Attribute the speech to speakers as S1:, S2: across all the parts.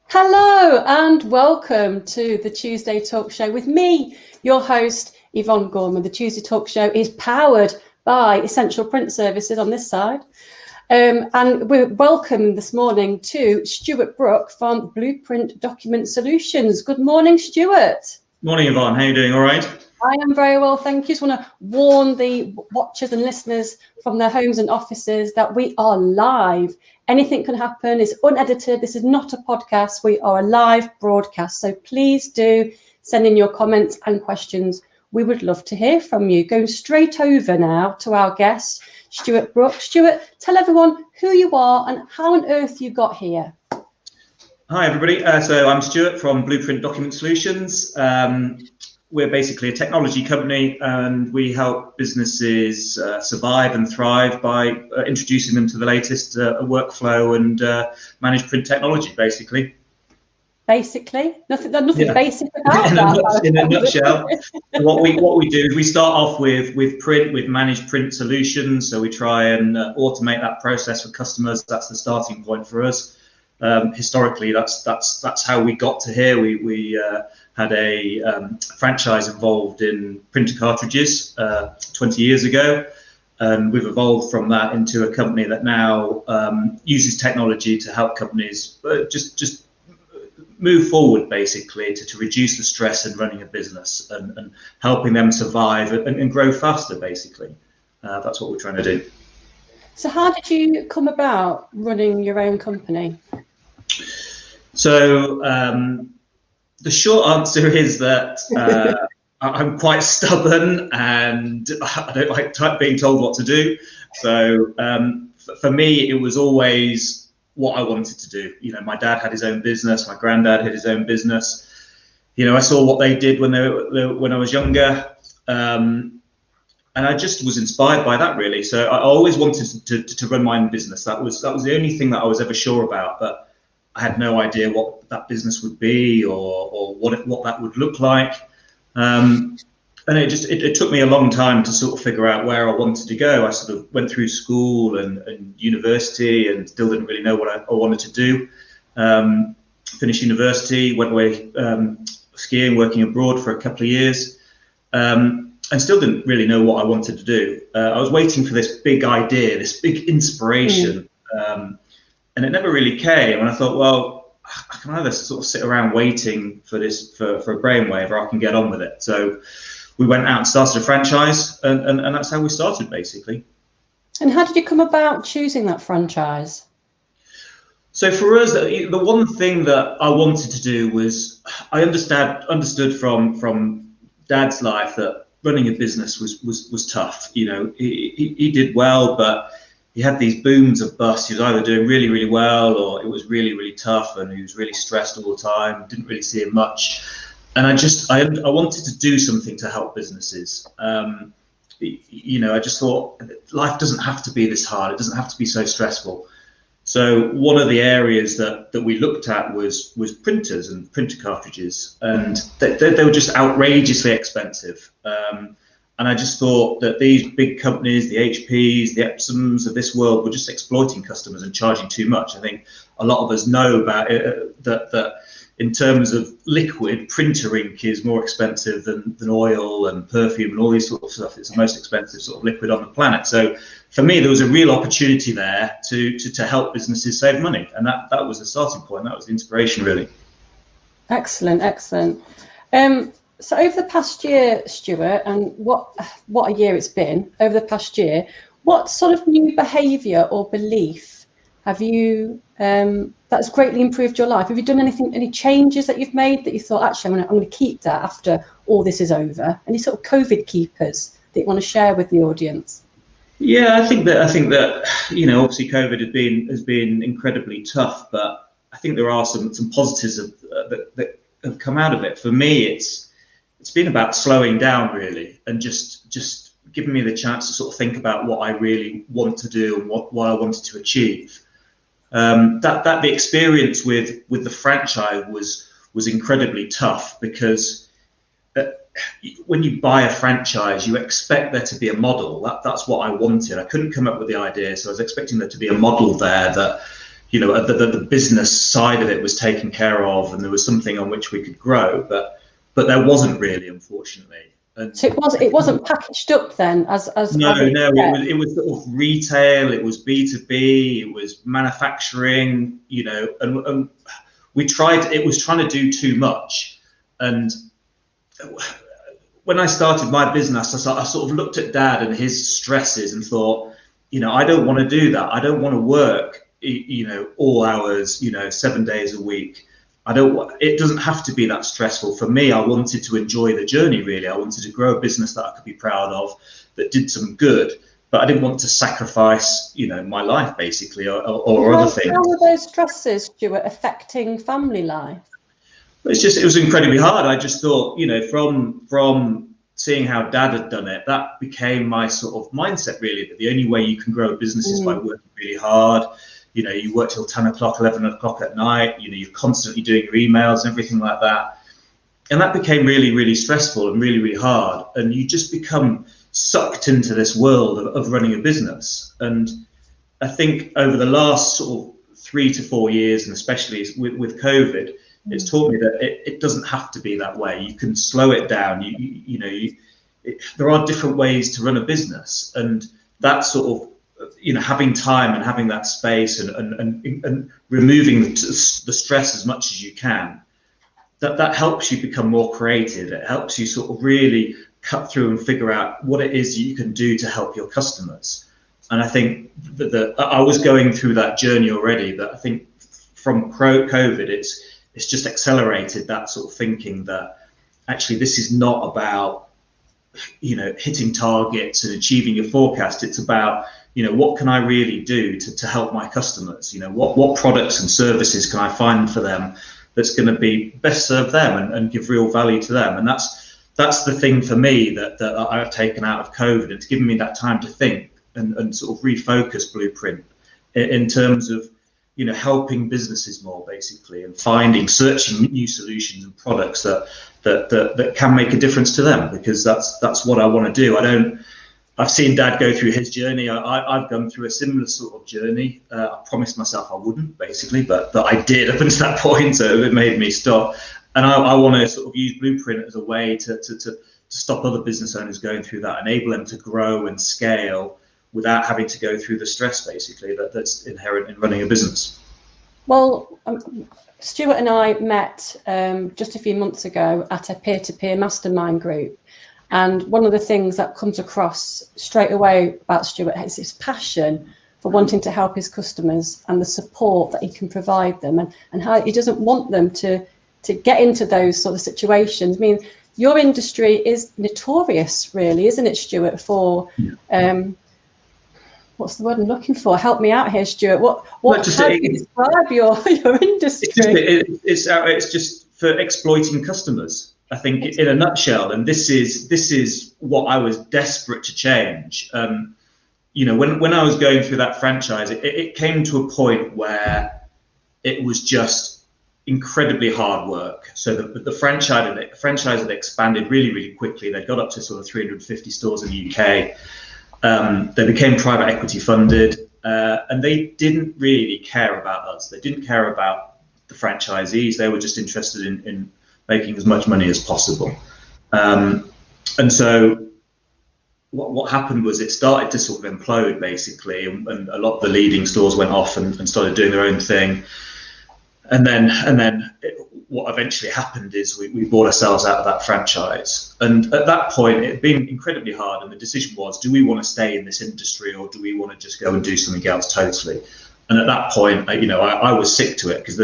S1: Hello and welcome to the Tuesday Talk Show with me, your host, Yvonne Gorman. The Tuesday Talk Show is powered by Essential Print Services on this side. And we're welcome this morning to Stuart Brook from Blueprint Document Solutions. Good morning, Stuart.
S2: Morning, Yvonne. How are you doing? All right?
S1: I am very well, thank you. Just want to warn the watchers and listeners from their homes and offices that we are live. Anything can happen. It's unedited. This is not a podcast. We are a live broadcast. So please do send in your comments and questions. We would love to hear from you. Going straight over now to our guest, Stuart Brook. Stuart, tell everyone who you are and how on earth you got here.
S2: Hi, everybody. So I'm Stuart from Blueprint Document Solutions. We're basically a technology company, and we help businesses survive and thrive by introducing them to the latest workflow and managed print technology, basically.
S1: Basically, nothing basic about that.
S2: In a nutshell, what we do is we start off with managed print solutions. So we try and automate that process for customers. That's the starting point for us. Historically, that's how we got to here. We had a franchise involved in printer cartridges 20 years ago, and we've evolved from that into a company that now uses technology to help companies just move forward, basically, to reduce the stress in running a business and helping them survive and grow faster, basically. That's what we're trying to do.
S1: So how did you come about running your own company?
S2: So the short answer is that I'm quite stubborn and I don't like being told what to do. So for me, it was always what I wanted to do. You know, my dad had his own business, my granddad had his own business. You know, I saw what they did when I was younger, and I just was inspired by that, really. So I always wanted to run my own business. That was the only thing that I was ever sure about, but I had no idea what that business would be or what that would look like. And it took me a long time to sort of figure out where I wanted to go. I sort of went through school and university and still didn't really know what I wanted to do. Finished university, went away skiing, working abroad for a couple of years, and still didn't really know what I wanted to do. I was waiting for this big idea, this big inspiration. And it never really came. And I thought, well, I can either sort of sit around waiting for a brainwave, or I can get on with it. So we went out and started a franchise, and that's how we started, basically.
S1: And how did you come about choosing that franchise?
S2: So for us, the one thing that I wanted to do was, I understood from Dad's life that running a business was tough. You know, he did well, but he had these booms of bust. He was either doing really, really well, or it was really, really tough, and he was really stressed all the time, didn't really see him much. And I wanted to do something to help businesses. You know, I just thought life doesn't have to be this hard. It doesn't have to be so stressful. So one of the areas that we looked at was printers and printer cartridges, and they were just outrageously expensive. And I just thought that these big companies, the HPs, the Epsoms of this world, were just exploiting customers and charging too much. I think a lot of us know about it, that in terms of liquid, printer ink is more expensive than oil and perfume and all these sort of stuff. It's the most expensive sort of liquid on the planet. So for me, there was a real opportunity there to help businesses save money. And that was the starting point. That was the inspiration, really.
S1: Excellent, excellent. So over the past year, Stuart, and what a year it's been, over the past year, what sort of new behaviour or belief have you that's greatly improved your life? Have you done any changes that you've made that you thought, actually, I'm going to keep that after all this is over? Any sort of COVID keepers that you want to share with the audience?
S2: Yeah, I think that you know, obviously COVID has been incredibly tough, but I think there are some positives that have come out of it. For me, it's been about slowing down, really, and just giving me the chance to sort of think about what I really want to do and what I wanted to achieve. That the experience with the franchise was incredibly tough, because when you buy a franchise, you expect there to be a model. That's what I wanted. I couldn't come up with the idea, so I was expecting there to be a model there that the business side of it was taken care of, and there was something on which we could grow, but there wasn't really, unfortunately. And
S1: so it wasn't packaged up then as
S2: no, it was sort of retail, it was B2B, it was manufacturing, and we tried. It was trying to do too much. And when I started my business, I sort of looked at Dad and his stresses and thought, I don't want to do that. I don't want to work, all hours, 7 days a week. It doesn't have to be that stressful. For me, I wanted to enjoy the journey, really. I wanted to grow a business that I could be proud of, that did some good, but I didn't want to sacrifice, my life, basically, or other things.
S1: How were those stresses, Stuart, affecting family life?
S2: It was incredibly hard. I just thought, from seeing how Dad had done it, that became my sort of mindset, really, that the only way you can grow a business is by working really hard. You work till 10 o'clock, 11 o'clock at night, you're constantly doing your emails and everything like that. And that became really, really stressful and really, really hard. And you just become sucked into this world of running a business. And I think over the last sort of 3 to 4 years, and especially with COVID, it's taught me that it doesn't have to be that way. You can slow it down. There are different ways to run a business, and that sort of, having time and having that space and removing the stress as much as you can, that helps you become more creative. It helps you sort of really cut through and figure out what it is you can do to help your customers. And I think that I was going through that journey already, but I think from COVID, it's just accelerated that sort of thinking that actually this is not about, hitting targets and achieving your forecast. It's about, what can I really do to help my customers? What products and services can I find for them that's going to be best serve them and give real value to them? And that's the thing for me that I've taken out of COVID. It's given me that time to think and sort of refocus Blueprint in terms of, helping businesses more, basically, and searching new solutions and products that can make a difference to them, because that's what I want to do. I've seen Dad go through his journey. I've gone through a similar sort of journey. I promised myself I wouldn't, basically, but I did up until that point, so it made me stop. And I want to sort of use Blueprint as a way to stop other business owners going through that, enable them to grow and scale without having to go through the stress, basically, that's inherent in running a business.
S1: Well, Stuart and I met just a few months ago at a peer-to-peer mastermind group. And one of the things that comes across straight away about Stuart is his passion for wanting to help his customers and the support that he can provide them, and how he doesn't want them to get into those sort of situations. I mean, your industry is notorious, really, isn't it, Stuart, for what's the word I'm looking for? Help me out here, Stuart. How do you describe your industry?
S2: It's just for exploiting customers, I think, in a nutshell. And this is what I was desperate to change. When I was going through that franchise, it came to a point where it was just incredibly hard work. So the franchise had expanded really, really quickly. They got up to sort of 350 stores in the UK. They became private equity funded, and they didn't really care about us. They didn't care about the franchisees. They were just interested in making as much money as possible. And so what happened was it started to sort of implode, basically, and a lot of the leading stores went off and started doing their own thing. And then what eventually happened is we bought ourselves out of that franchise. And at that point, it had been incredibly hard. And the decision was, do we want to stay in this industry, or do we want to just go and do something else totally? And at that point, I was sick to it, because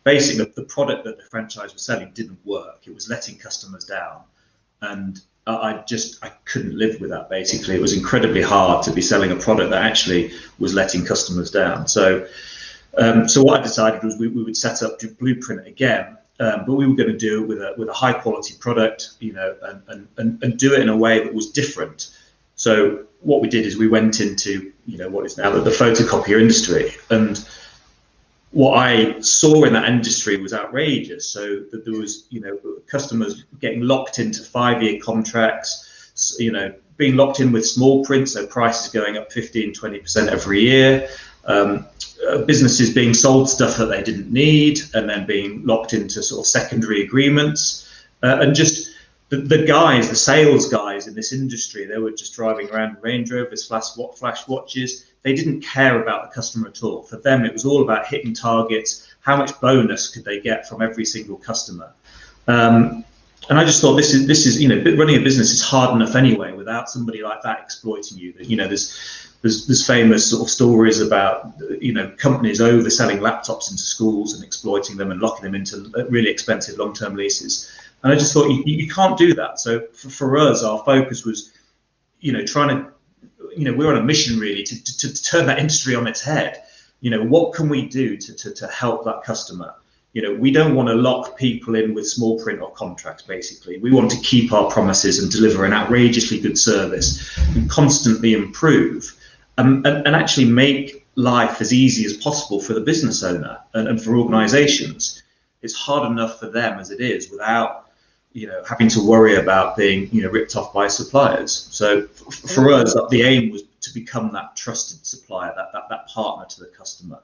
S2: basically the product that the franchise was selling didn't work. It was letting customers down. And I couldn't live with that, basically. It was incredibly hard to be selling a product that actually was letting customers down. So what I decided was we would set up Blueprint again, but we were going to do it with a high quality product, and do it in a way that was different. So what we did is we went into, what is now the photocopier industry, and what I saw in that industry was outrageous. So that there was, customers getting locked into 5-year contracts, being locked in with small print, so prices going up 15-20% every year. businesses being sold stuff that they didn't need, and then being locked into sort of secondary agreements, and just the sales guys in this industry, they were just driving around Range Rovers, flash watches. They didn't care about the customer at all. For them, it was all about hitting targets. How much bonus could they get from every single customer? And I just thought this is running a business is hard enough anyway without somebody like that exploiting you. There's famous sort of stories about companies overselling laptops into schools and exploiting them and locking them into really expensive long-term leases. And I just thought you can't do that. So for us, our focus was trying to we're on a mission really to turn that industry on its head. What can we do to help that customer? We don't want to lock people in with small print or contracts, basically. We want to keep our promises and deliver an outrageously good service and constantly improve and actually make life as easy as possible for the business owner and for organizations. It's hard enough for them as it is without having to worry about being ripped off by suppliers. So for us, the aim was to become that trusted supplier, that partner to the customer.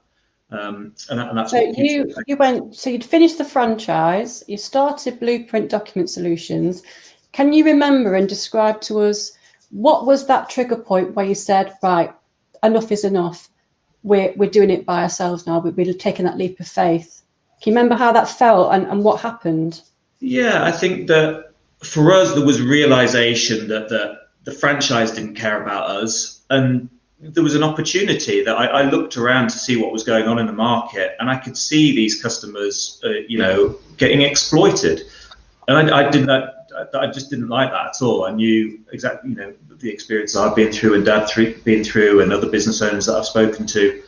S2: And that's
S1: so
S2: what
S1: you'd finished the franchise, you started Blueprint Document Solutions. Can you remember and describe to us what was that trigger point where you said, right, enough is enough, we're doing it by ourselves now, we're taking that leap of faith? Can you remember how that felt and what happened?
S2: Yeah, I think that for us there was a realization that the franchise didn't care about us, and there was an opportunity that I looked around to see what was going on in the market, and I could see these customers, getting exploited, and I just didn't like that at all. I knew exactly, the experience I've been through and Dad been through, and other business owners that I've spoken to,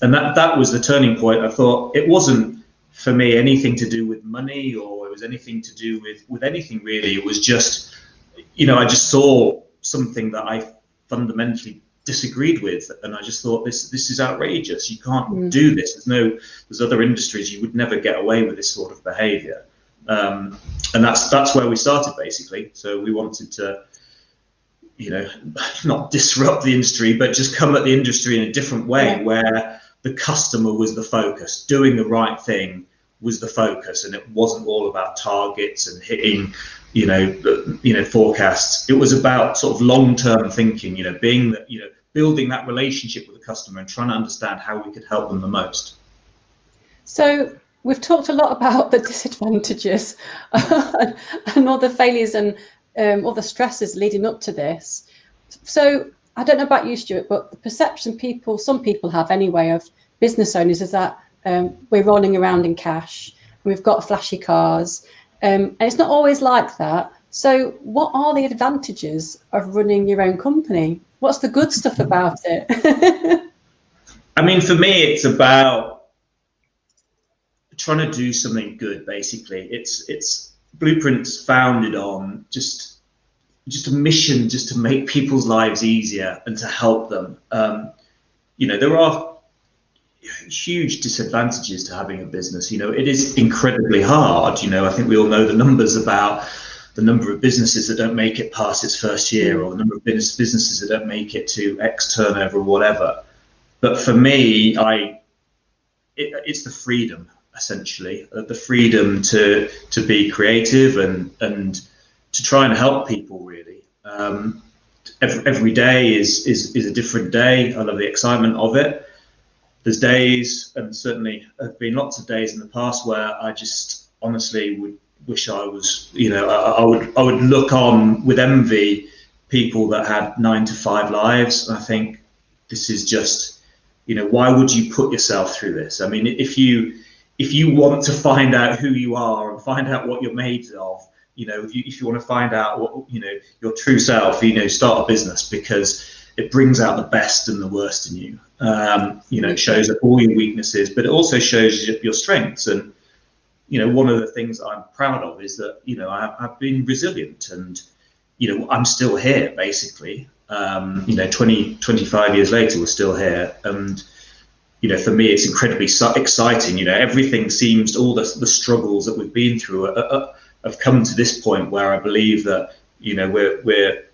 S2: and that was the turning point. I thought it wasn't for me anything to do with money, or it was anything to do with anything really. It was just, I just saw something that I fundamentally disagreed with, and I just thought this is outrageous. You can't do this. There's other industries you would never get away with this sort of behavior, and that's where we started basically. So we wanted to not disrupt the industry, but just come at the industry in a different way, where the customer was the focus. Doing the right thing was the focus, and it wasn't all about targets and hitting forecasts. It was about sort of long-term thinking, building that relationship with the customer and trying to understand how we could help them the most. So
S1: we've talked a lot about the disadvantages and all the failures and all the stresses leading up to this. So I don't know about you, Stuart, but the perception some people have anyway of business owners is that we're rolling around in cash, we've got flashy cars, and it's not always like that. So what are the advantages of running your own company? What's the good stuff about it?
S2: I mean, for me, it's about trying to do something good, basically. It's Blueprint's founded on just a mission just to make people's lives easier and to help them. There are huge disadvantages to having a business. It is incredibly hard. I think we all know the numbers about the number of businesses that don't make it past its first year, or the number of businesses that don't make it to X turnover or whatever. But for me, it's the freedom, essentially, the freedom to be creative and to try and help people, really. Every day is a different day. I love the excitement of it. There's days, and certainly have been lots of days in the past, where I just honestly would wish I was, I would look on with envy people that had 9-to-5 lives. And I think this is just, why would you put yourself through this? I mean, if you want to find out who you are and find out what you're made of, if you want to find out what, your true self, start a business, because it brings out the best and the worst in you. It shows up all your weaknesses, but it also shows your strengths. And one of the things I'm proud of is that I've been resilient, and I'm still here basically. 25 years later, we're still here, and for me it's incredibly exciting. Everything seems, all the struggles that we've been through have come to this point where I believe that we're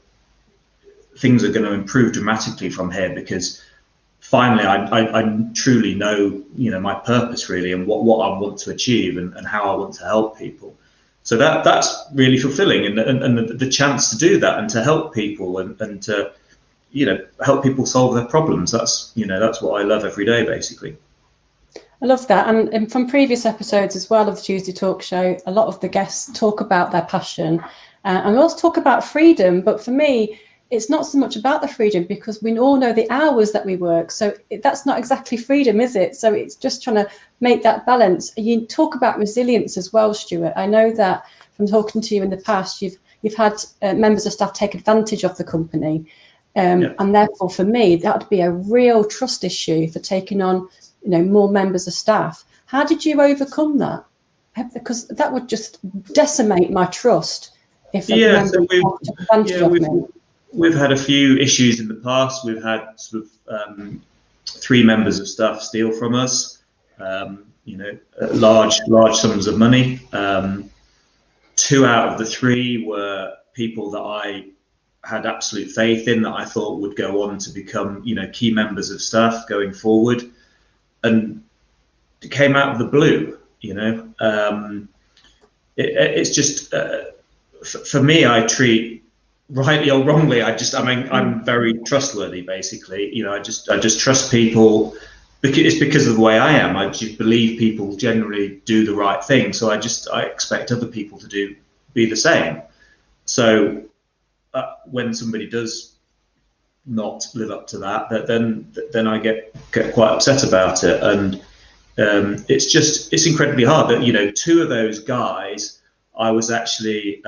S2: things are going to improve dramatically from here, because finally I truly know, my purpose really, and what I want to achieve, and how I want to help people. So that's really fulfilling, and the chance to do that and to help people and to help people solve their problems. That's what I love every day, basically.
S1: I love that. And from previous episodes as well of the Tuesday Talk Show, a lot of the guests talk about their passion, and we also talk about freedom. But for me, it's not so much about the freedom, because we all know the hours that we work. So that's not exactly freedom, is it? So it's just trying to make that balance. You talk about resilience as well, Stuart. I know that from talking to you in the past, you've had members of staff take advantage of the company. And therefore, for me, that would be a real trust issue for taking on, more members of staff. How did you overcome that? Because that would just decimate my trust if a member took advantage of me.
S2: We've had a few issues in the past. We've had sort of 3 members of staff steal from us, large sums of money. 2 out of the 3 were people that I had absolute faith in, that I thought would go on to become, key members of staff going forward, and it came out of the blue. It's just for me, I treat, rightly or wrongly, I'm very trustworthy, basically. I just trust people, because it's because of the way I am. I just believe people generally do the right thing, so I expect other people to be the same. So when somebody does not live up to that, then I get quite upset about it, and it's incredibly hard. That 2 of those guys, I was actually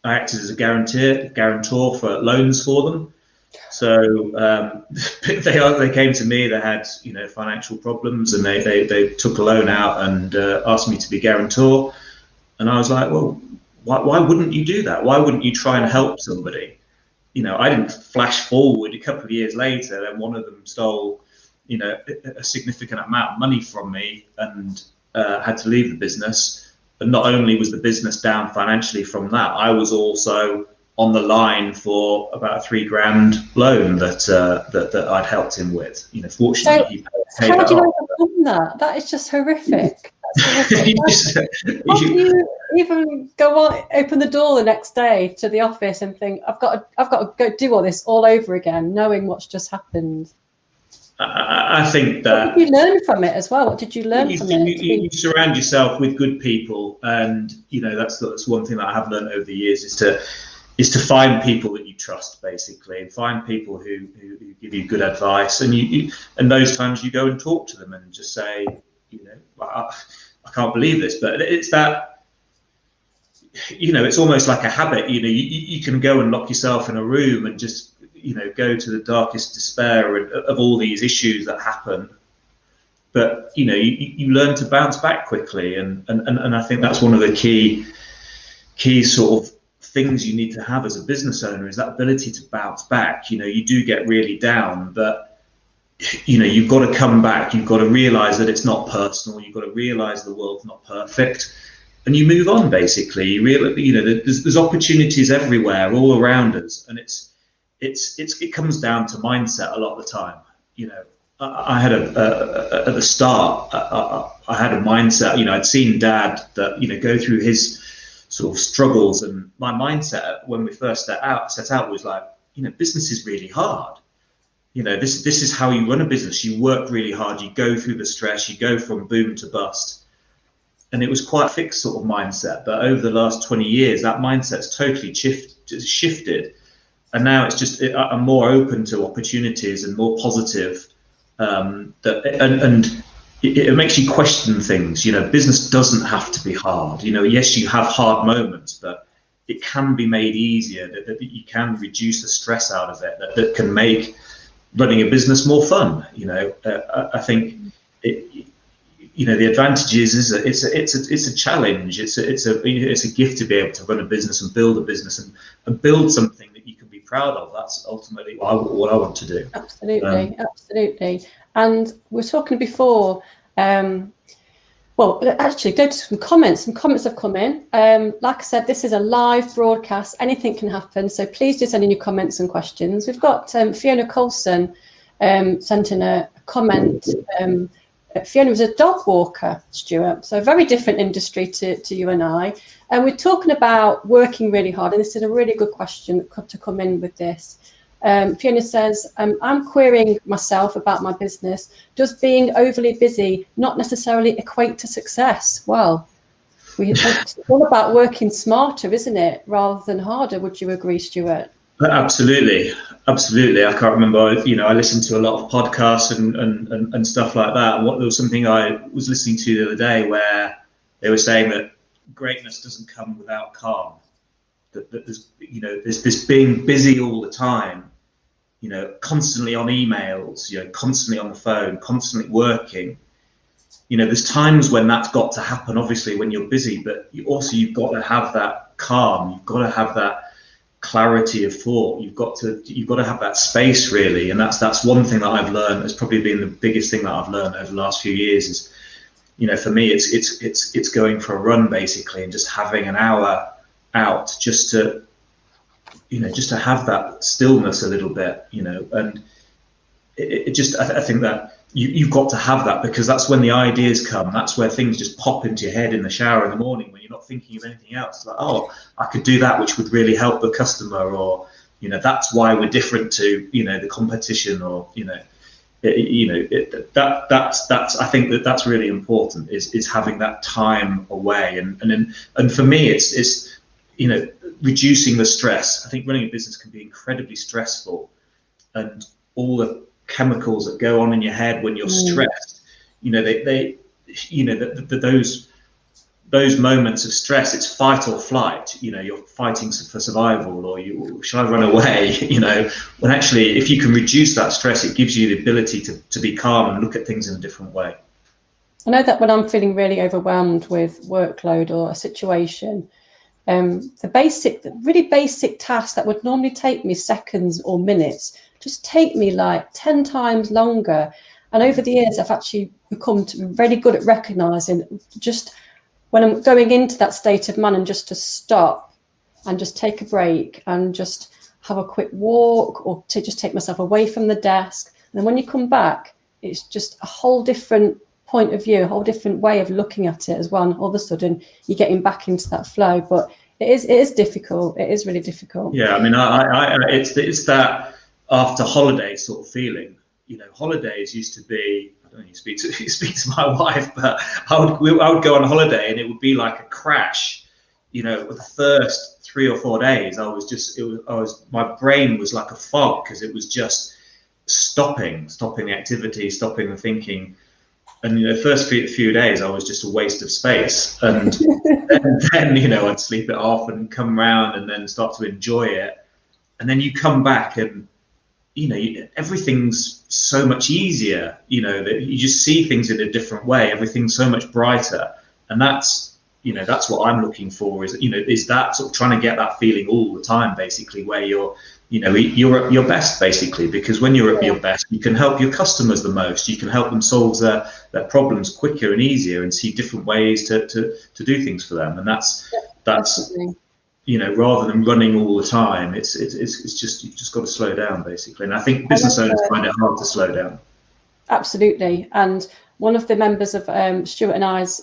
S2: I acted as a guarantor for loans for them. So they came to me. They had financial problems, and they took a loan out and asked me to be guarantor. And I was like, well, why wouldn't you do that? Why wouldn't you try and help somebody? I didn't flash forward a couple of years later, then one of them stole a significant amount of money from me and had to leave the business. But not only was the business down financially from that, I was also on the line for about a $3,000 loan that I'd helped him with. Fortunately, he paid
S1: how
S2: that
S1: do you
S2: off.
S1: overcome that? That is just horrific. That's horrific. How do you even go on, open the door the next day to the office and think, I've got to go do all this all over again, knowing what's just happened?
S2: I think that.
S1: What did you learn from it as well? What did you learn from it?
S2: You surround yourself with good people, and that's one thing that I have learned over the years is to find people that you trust, basically, and find people who give you good advice, and those times you go and talk to them and just say, I can't believe this, but it's that. It's almost like a habit. You can go and lock yourself in a room and just go to the darkest despair of all these issues that happen, but you learn to bounce back quickly, and I think that's one of the key sort of things you need to have as a business owner, is that ability to bounce back. You do get really down, but you've got to come back. You've got to realize that it's not personal. You've got to realize the world's not perfect, and you move on. Basically, you realize there's opportunities everywhere, all around us, and it comes down to mindset a lot of the time. I had at the start, I had a mindset. I'd seen Dad that go through his sort of struggles, and my mindset when we first set out was like, business is really hard. This is how you run a business. You work really hard. You go through the stress. You go from boom to bust. And it was quite a fixed sort of mindset. But over the last 20 years, that mindset's totally shifted. And now it's just, I'm more open to opportunities and more positive. It makes you question things. Business doesn't have to be hard. Yes, you have hard moments, but it can be made easier. That you can reduce the stress out of it. That can make running a business more fun. I think the advantages is that it's a challenge. It's a gift to be able to run a business and build a business and build something that you can be proud of. That's ultimately what I want to do.
S1: Absolutely. And we were talking before. Well, actually, go to some comments. Some comments have come in. Like I said, this is a live broadcast. Anything can happen. So please do send in your comments and questions. We've got Fiona Colson sent in a comment. Fiona was a dog walker, Stuart, so a very different industry to you and I. And we're talking about working really hard, and this is a really good question to come in with this. Fiona says, I'm querying myself about my business. Does being overly busy not necessarily equate to success? Well, it's all about working smarter, isn't it, rather than harder? Would you agree, Stuart?
S2: Absolutely. I can't remember, I listened to a lot of podcasts and stuff like that. And there was something I was listening to the other day where they were saying that greatness doesn't come without calm. That there's, there's this being busy all the time, constantly on emails, constantly on the phone, constantly working. There's times when that's got to happen, obviously, when you're busy, but you've got to have that calm. You've got to have that clarity of thought. You've got to have that space, really. And that's one thing that I've learned. That's probably been the biggest thing that I've learned over the last few years is, for me, it's going for a run basically, and just having an hour out just to have that stillness a little bit, and I think that you've got to have that, because that's when the ideas come. That's where things just pop into your head in the shower in the morning when you're not thinking of anything else. Like, oh, I could do that, which would really help the customer, or that's why we're different to the competition, or that's I think that's really important, is having that time away, and for me it's reducing the stress. I think running a business can be incredibly stressful, and all the chemicals that go on in your head when you're stressed, those moments of stress, it's fight or flight. You're fighting for survival, or shall I run away? When actually, if you can reduce that stress, it gives you the ability to be calm and look at things in a different way.
S1: I know that when I'm feeling really overwhelmed with workload or a situation, the really basic tasks that would normally take me seconds or minutes just take me like 10 times longer. And over the years, I've actually become really good at recognizing just when I'm going into that state of mind, and just to stop and just take a break and just have a quick walk, or to just take myself away from the desk. And then when you come back, it's just a whole different point of view, a whole different way of looking at it as well. And all of a sudden you're getting back into that flow. But it is difficult. It is really difficult.
S2: Yeah, I mean, it's that after holiday sort of feeling. Holidays used to be, I don't know, you speak to my wife, but I would go on holiday and it would be like a crash. With the first 3 or 4 days, my brain was like a fog, because it was just stopping the activity, stopping the thinking. And the first few days, I was just a waste of space. And then I'd sleep it off and come round and then start to enjoy it. And then you come back and everything's so much easier, that you just see things in a different way. Everything's so much brighter. And that's what I'm looking for, is that sort of trying to get that feeling all the time, basically, where you're at your best, basically, because when you're at your best, you can help your customers the most. You can help them solve their problems quicker and easier, and see different ways to do things for them. And that's rather than running all the time, it's just, you've just got to slow down, basically. And I think business owners find it hard to slow down.
S1: Absolutely. And one of the members of Stuart and I's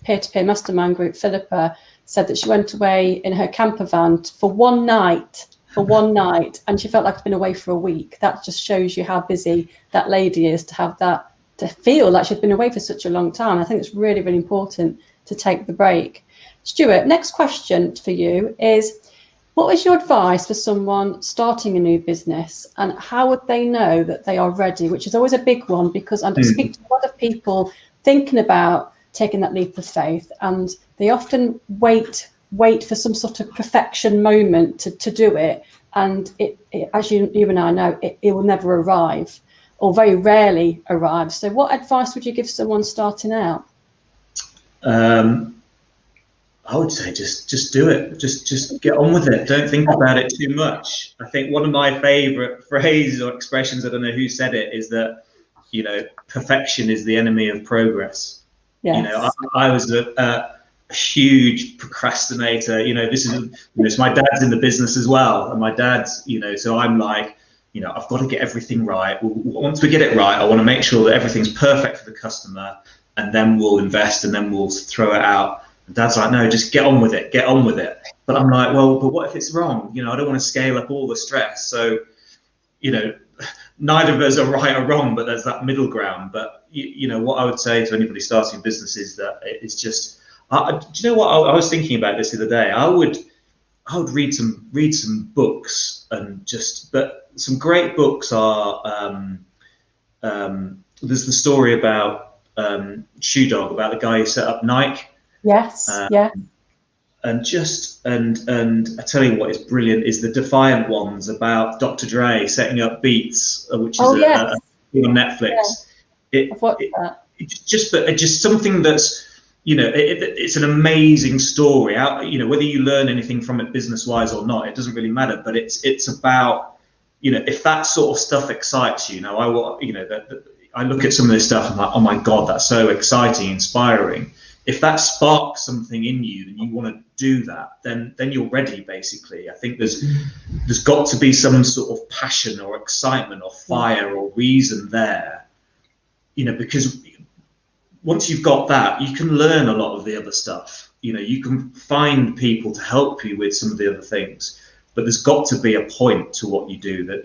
S1: peer-to-peer mastermind group, Philippa, said that she went away in her camper van for one night, and she felt like she'd been away for a week. That just shows you how busy that lady is, to feel like she'd been away for such a long time. I think it's really, really important to take the break. Stuart, next question for you is, what is your advice for someone starting a new business, and how would they know that they are ready? Which is always a big one, because I speak to a lot of people thinking about taking that leap of faith, and they often wait for some sort of perfection moment to do it. And it as you and I know, it will never arrive, or very rarely arrive. So what advice would you give someone starting out?
S2: I would say just do it. Just get on with it. Don't think about it too much. I think one of my favorite phrases or expressions, I don't know who said it, is that, perfection is the enemy of progress. Yes. I was a huge procrastinator. This is, my dad's in the business as well, and my dad's, so I'm like, I've got to get everything right. Once we get it right, I want to make sure that everything's perfect for the customer, and then we'll invest, and then we'll throw it out. And Dad's like, no, just get on with it, get on with it. But I'm like, well, but what if it's wrong? I don't want to scale up all the stress. So, neither of us are right or wrong, but there's that middle ground. But what I would say to anybody starting a business is that it's just, do you know what? I was thinking about this the other day. I would read some books, but some great books are, there's the story about Shoe Dog, about the guy who set up Nike.
S1: Yes, yeah.
S2: And I tell you what is brilliant is the Defiant ones about Dr. Dre setting up Beats, which is a on Netflix.
S1: Yeah. I've watched that.
S2: It's just something that's, it's an amazing story. Whether you learn anything from it business-wise or not, it doesn't really matter. But it's about, if that sort of stuff excites you, I look at some of this stuff and I'm like, oh my God, that's so exciting, inspiring. If that sparks something in you and you want to do that, then you're ready, basically. I think there's got to be some sort of passion or excitement or fire or reason there, because once you've got that, you can learn a lot of the other stuff. You can find people to help you with some of the other things, but there's got to be a point to what you do that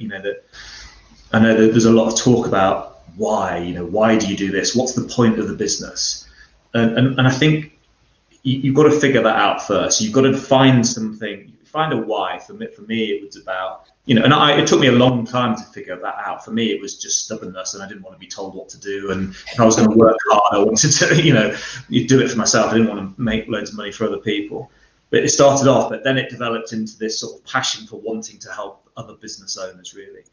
S2: I know that there's a lot of talk about why do you do this? What's the point of the business? And I think you've got to figure that out first. You've got to find something, find a why. For me, it was about, it took me a long time to figure that out. For me, it was just stubbornness, and I didn't want to be told what to do. And if I was going to work hard, I wanted to, do it for myself. I didn't want to make loads of money for other people. But it started off, but then it developed into this sort of passion for wanting to help other business owners, really.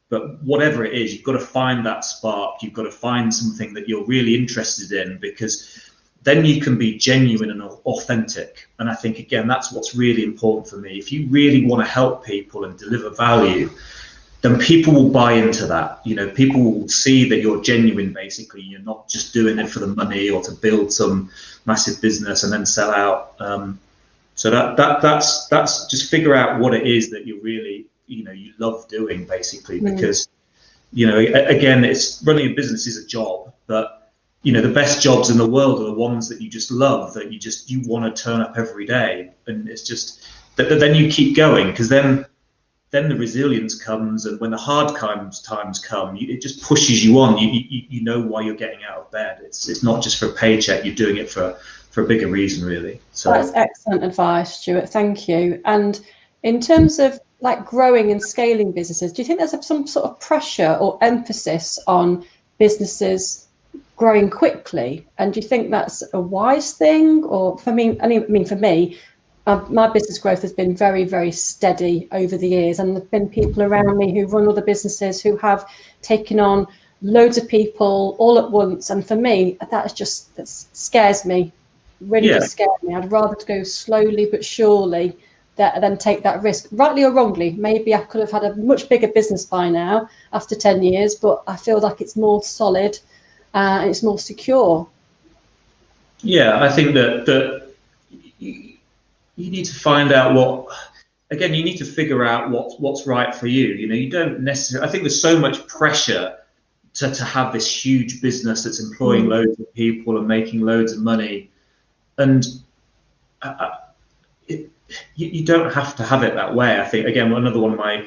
S2: But whatever it is, you've got to find that spark. You've got to find something that you're really interested in, because then you can be genuine and authentic. And I think, again, that's what's really important for me. If you really want to help people and deliver value, then people will buy into that. People will see that you're genuine, basically. You're not just doing it for the money or to build some massive business and then sell out. So that's just figure out what it is that you're really, you love doing, basically, because, again, it's running a business is a job, but the best jobs in the world are the ones that you just love, that you want to turn up every day. And it's just that then you keep going, because then the resilience comes, and when the hard times come, it just pushes you on. You know why you're getting out of bed. It's not just for a paycheck. You're doing it for a bigger reason, really. So
S1: that's excellent advice, Stuart. Thank you. And in terms of like growing and scaling businesses, do you think there's some sort of pressure or emphasis on businesses growing quickly? And do you think that's a wise thing? Or for me, my business growth has been very, very steady over the years, and there've been people around me who run other businesses who have taken on loads of people all at once, and for me that scares me, really does scare me. I'd rather go slowly but surely than take that risk, rightly or wrongly. Maybe I could have had a much bigger business by now after 10 years, but I feel like it's more solid and it's more secure.
S2: I think that you need to find out you need to figure out what's right for you. You don't necessarily, I think there's so much pressure to have this huge business that's employing loads of people and making loads of money. And you don't have to have it that way. I think, again, another one of my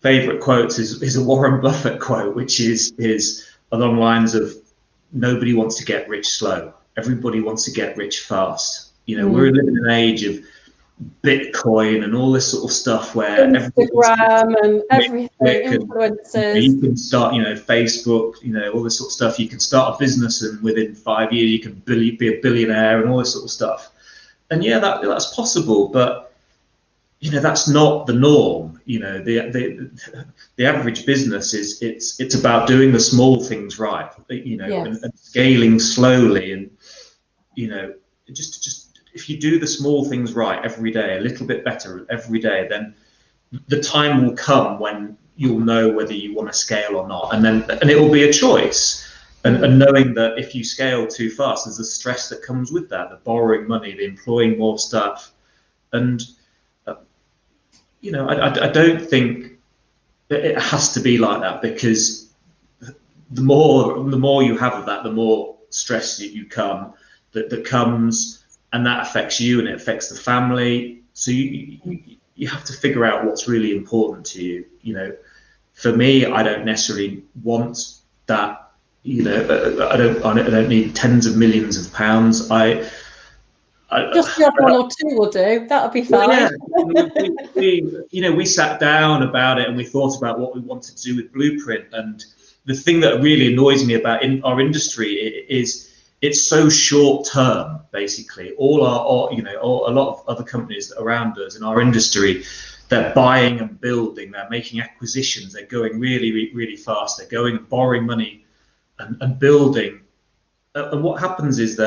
S2: favorite quotes is a Warren Buffett quote, which is along the lines of, nobody wants to get rich slow. Everybody wants to get rich fast. We're living in an age of Bitcoin and all this sort of stuff where
S1: Instagram and everything, influencers.
S2: You can start, Facebook, all this sort of stuff. You can start a business, and within 5 years you can be a billionaire and all this sort of stuff. And that's possible, but that's not the norm. The average business it's about doing the small things right, and scaling slowly, and just if you do the small things right every day, a little bit better every day, then the time will come when you'll know whether you want to scale or not, and it will be a choice. And knowing that if you scale too fast, there's the stress that comes with that, the borrowing money, the employing more staff. And, I don't think it has to be like that, because the more you have of that, the more stress that that comes, and that affects you and it affects the family. So you have to figure out what's really important to you. You know, for me, I don't necessarily want that. You know, I don't need tens of millions of pounds.
S1: Just the one or two will do. That'll be fine.
S2: Well, yeah, we sat down about it and we thought about what we wanted to do with Blueprint. And the thing that really annoys me about our industry is it's so short term. Basically, a lot of other companies around us in our industry, they're buying and building, they're making acquisitions, they're going really, really fast. They're going and borrowing money and building. And what happens is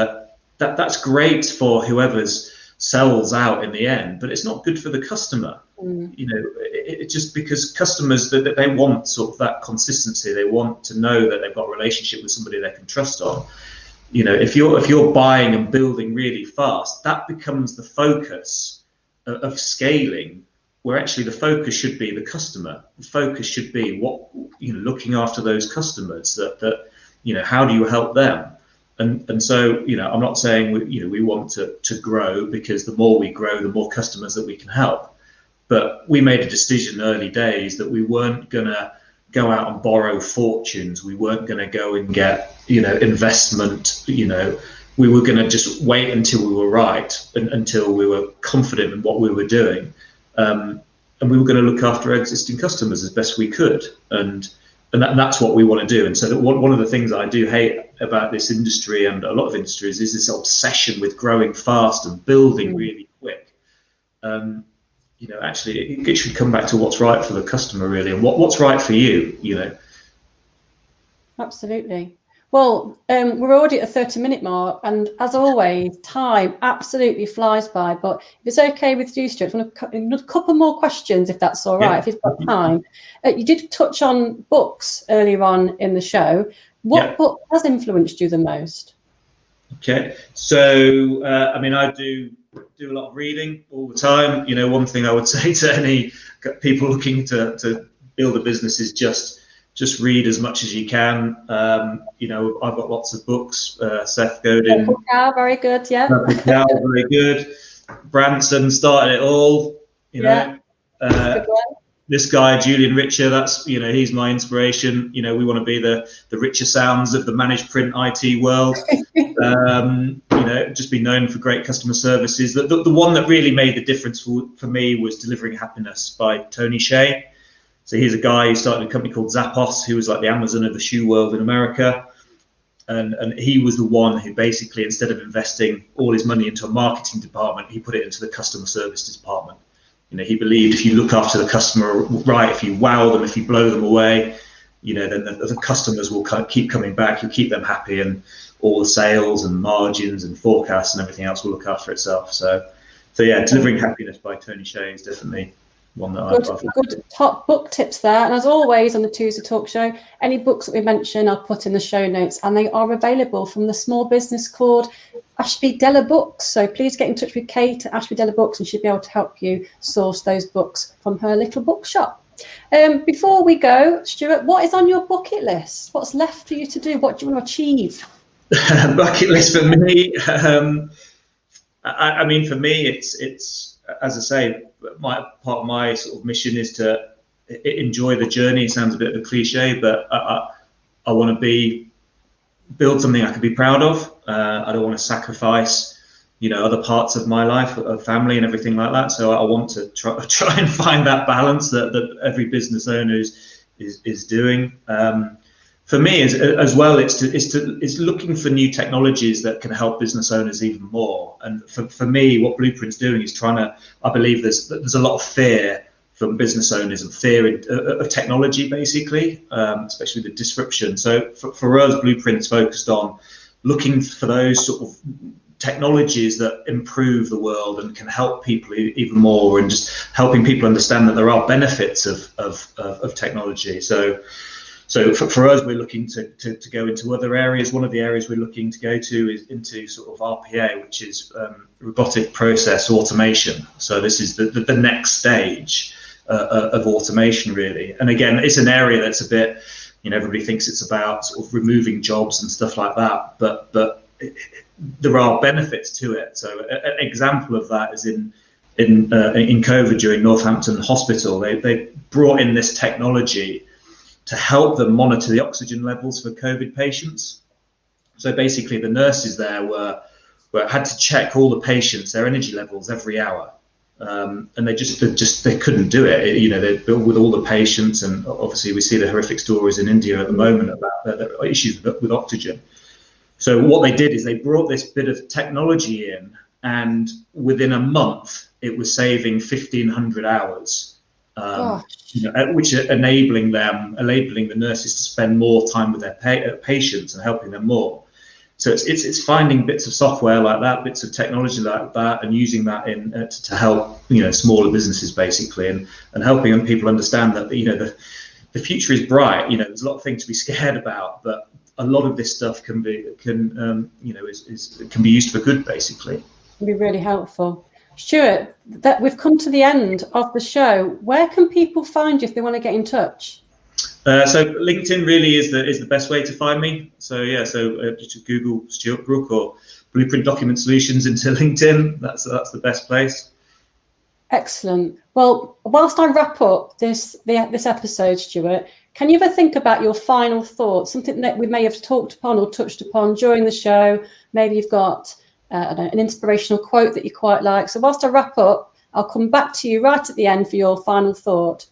S2: that's great for whoever's sells out in the end, but it's not good for the customer. You know, it's just because customers that they want sort of that consistency. They want to know that they've got a relationship with somebody they can trust on. You know, if you're buying and building really fast, that becomes the focus of scaling, where actually the focus should be the customer. The focus should be looking after those customers. That how do you help them? And so, I'm not saying we want to grow, because the more we grow, the more customers that we can help. But we made a decision early days that we weren't going to go out and borrow fortunes. We weren't going to go and get, investment. We were going to just wait until we were right, until we were confident in what we were doing. And we were going to look after our existing customers as best we could. And that's what we want to do. And so one of the things I do hate about this industry and a lot of industries is this obsession with growing fast and building really quick. Actually, it should come back to what's right for the customer, really, and what's right for you.
S1: Absolutely. Well, we're already at the 30-minute mark, and as always, time absolutely flies by. But if it's okay with you, Stuart, I want a couple more questions, if that's all right, if you've got time. You did touch on books earlier on in the show. What book has influenced you the most? Okay,
S2: so I do a lot of reading all the time. One thing I would say to any people looking to build a business is just read as much as you can. I've got lots of books. Seth Godin,
S1: very good. Yeah,
S2: very good. Branson started it all. This guy, Julian Richer, that's he's my inspiration. We want to be the Richer Sounds of the managed print IT world. Just be known for great customer services. The one that really made the difference for me was Delivering Happiness by Tony Hsieh. So he's a guy who started a company called Zappos, who was like the Amazon of the shoe world in America. And he was the one who basically, instead of investing all his money into a marketing department, he put it into the customer service department. He believed if you look after the customer right, if you wow them, if you blow them away, then the customers will keep coming back. You'll keep them happy, and all the sales and margins and forecasts and everything else will look after itself. So yeah, Delivering Happiness by Tony Hsieh is definitely one that
S1: good top book tips there. And as always on the Tuesday Talk Show, any books that we mention I'll put in the show notes, and they are available from the small business called Ashby Della Books. So please get in touch with Kate at Ashby Della Books, and she'll be able to help you source those books from her little bookshop. Before we go, Stuart, what is on your bucket list? What's left for you to do? What do you want to achieve?
S2: Bucket list for me, for me, it's as I say, part of my sort of mission is to enjoy the journey. It sounds a bit of a cliche, but I want to build something I can be proud of. I don't want to sacrifice, other parts of my life, of family and everything like that. So I want to try and find that balance that every business owner is doing. For me, as well, it's looking for new technologies that can help business owners even more. And for me, what Blueprint's doing is I believe there's a lot of fear from business owners and fear of technology, basically, especially the disruption. So for us, Blueprint's focused on looking for those sort of technologies that improve the world and can help people even more, and just helping people understand that there are benefits of technology. So for us, we're looking to go into other areas. One of the areas we're looking to go to is into sort of RPA, which is robotic process automation. So this is the next stage of automation, really. And again, it's an area that's a bit, everybody thinks it's about sort of removing jobs and stuff like that, but there are benefits to it. So an example of that is in COVID during Northampton Hospital, they brought in this technology to help them monitor the oxygen levels for COVID patients. So basically, the nurses there had to check all the patients, their energy levels every hour. And they couldn't do it. With all the patients, and obviously we see the horrific stories in India at the moment about the issues with oxygen. So what they did is they brought this bit of technology in, and within a month it was saving 1,500 hours, which are enabling the nurses to spend more time with their patients and helping them more. So it's finding bits of software like that, bits of technology like that, and using that in to help smaller businesses basically, and helping people understand that the future is bright. There's a lot of things to be scared about, but a lot of this stuff can be used for good basically.
S1: It'd be really helpful. Stuart, that we've come to the end of the show. Where can people find you if they want to get in touch?
S2: So LinkedIn really is the best way to find me. So just Google Stuart Brook or Blueprint Document Solutions into LinkedIn. That's the best place.
S1: Excellent. Well, whilst I wrap up this episode, Stuart, can you ever think about your final thoughts, something that we may have talked upon or touched upon during the show? Maybe you've got an inspirational quote that you quite like. So whilst I wrap up, I'll come back to you right at the end for your final thought.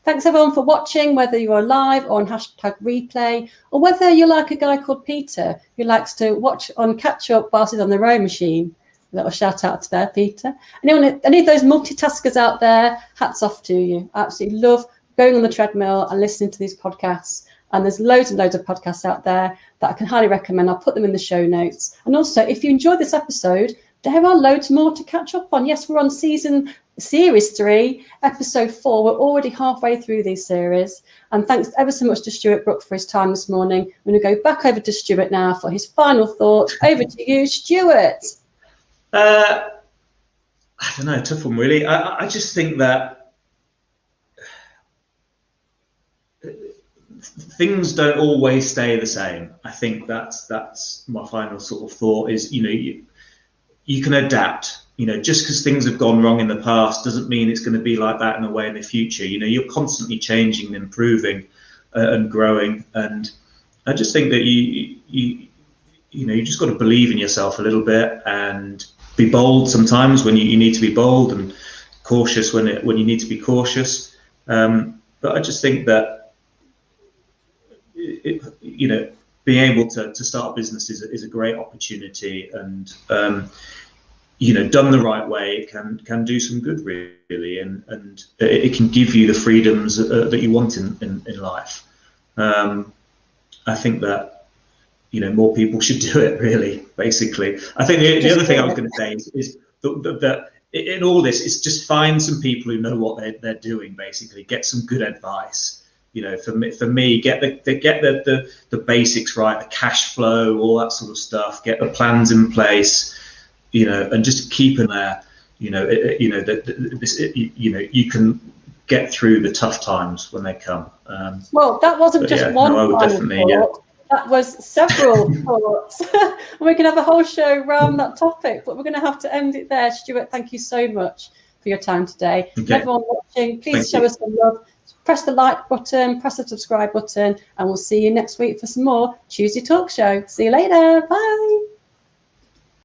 S1: Thanks everyone for watching, whether you're live or on #replay, or whether you're like a guy called Peter who likes to watch on catch up whilst he's on the rowing machine. A little shout out to there, Peter. Any of those multitaskers out there, hats off to you. I absolutely love going on the treadmill and listening to these podcasts. And there's loads and loads of podcasts out there that I can highly recommend. I'll put them in the show notes. And also, if you enjoyed this episode, there are loads more to catch up on. Yes, we're on series 3, episode 4. We're already halfway through these series. And thanks ever so much to Stuart Brook for his time this morning. I'm going to go back over to Stuart now for his final thought. Over to you, Stuart.
S2: I don't know, tough one really. I just think that things don't always stay the same. I think that's my final sort of thought is, you can adapt. Just because things have gone wrong in the past doesn't mean it's going to be like that in a way in the future. You're constantly changing and improving and growing. And I just think that you just got to believe in yourself a little bit and be bold sometimes when you need to be bold, and cautious when you need to be cautious. But I just think that being able to start a business is a great opportunity, and done the right way, it can do some good really, and it can give you the freedoms that you want in life. I think that more people should do it really, basically. I think the other thing I was going to say is that in all this, it's just find some people who know what they're doing, basically. Get some good advice. For me, get the basics right, the cash flow, all that sort of stuff. Get the plans in place, and just keep in there. You can get through the tough times when they come.
S1: Well, that wasn't just one.
S2: No, I would definitely,
S1: That was several thoughts. We can have a whole show around that topic, but we're going to have to end it there. Stuart, thank you so much for your time today. Okay. Everyone watching, please show us some love. Press the like button, press the subscribe button, and we'll see you next week for some more Tuesday Talk Show. See you later. Bye.